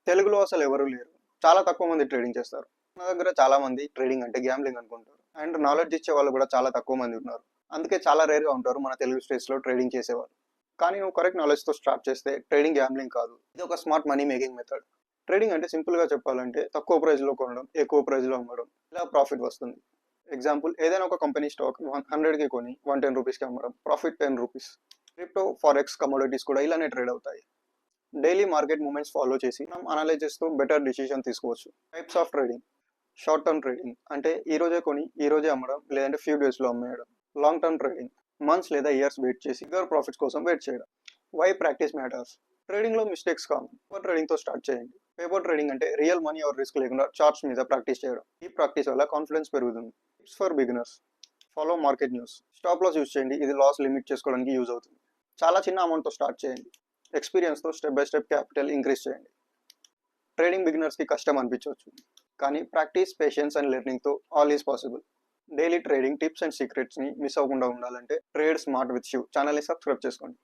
తెలుగులో అసలు ఎవరు లేరు. చాలా తక్కువ మంది ట్రేడింగ్ చేస్తారు. నా దగ్గర చాలా మంది ట్రేడింగ్ అంటే గ్యాంబ్లింగ్ అనుకుంటారు. అండ్ నాలెడ్జ్ ఇచ్చే వాళ్ళు కూడా చాలా తక్కువ మంది ఉన్నారు. అందుకే చాలా రేర్‌గా ఉంటారు మన తెలుగు స్టేట్స్‌లో ట్రేడింగ్ చేసేవాళ్ళు. కానీ నువ్వు కరెక్ట్ నాలెడ్జ్‌తో స్టార్ట్ చేస్తే ట్రేడింగ్ గ్యాంబ్లింగ్ కాదు. ఇది ఒక smart money making method. Trading అంటే సింపుల్‌గా చెప్పాలంటే తక్కువ ప్రైస్‌లో కొనడం, ఎక్కువ ప్రైస్‌లో అమ్మడం. ఇలా ప్రాఫిట్ వస్తుంది. ఎగ్జాంపుల్ ఏదైనా ఒక కంపెనీ స్టాక్ 100కి కొని 110 రూపీస్‌కి అమ్మడం. Profit 10 rupees. Crypto, forex, commodities కూడా ఇలానే ట్రేడ్ అవుతాయి. డైలీ మార్కెట్ మూవ్‌మెంట్స్ ఫాలో చేసి మనం అనలైజ్ చేస్తూ బెటర్ డిసిషన్ తీసుకోవచ్చు. Types of trading. Short term trading అంటే ఈ రోజే కొని ఈ రోజే అమ్మడం, లేదంటే ఫ్యూ డేస్‌లో అమ్మేయడం. లాంగ్ టర్మ్ ట్రేడింగ్ మంత్స్ లేదా ఇయర్స్ వెయిట్ చేసి బిగ్గర్ ప్రాఫిట్స్ కోసం వెయిట్ చేయడం. Why practice matters. ట్రేడింగ్లో మిస్టేక్స్ కామన్. పేపర్ ట్రేడింగ్తో స్టార్ట్ చేయండి. పేపర్ ట్రేడింగ్ అంటే రియల్ మనీ ఆర్ రిస్క్ లేకుండా చార్ట్స్ మీద ప్రాక్టీస్ చేయడం. ఈ ప్రాక్టీస్ వల్ల కాన్ఫిడెన్స్ పెరుగుతుంది. Tips for beginners. Follow market news. Stop loss use చేయండి. ఇది లాస్ లిమిట్ చేసుకోవడానికి యూజ్ అవుతుంది. చాలా చిన్న అమౌంట్తో స్టార్ట్ చేయండి. ఎక్స్పీరియన్స్తో step by step capital increase చేయండి. ట్రేడింగ్ బిగినర్స్కి కష్టం అనిపించవచ్చు, కానీ ప్రాక్టీస్, పేషెన్స్ అండ్ లెర్నింగ్తో all is possible. Daily trading tips and సీక్రెట్స్ని మిస్ అవ్వకుండా ఉండాలంటే ట్రేడ్ స్మార్ట్ విత్ శివ్ ఛానల్ని సబ్స్క్రైబ్ చేసుకోండి.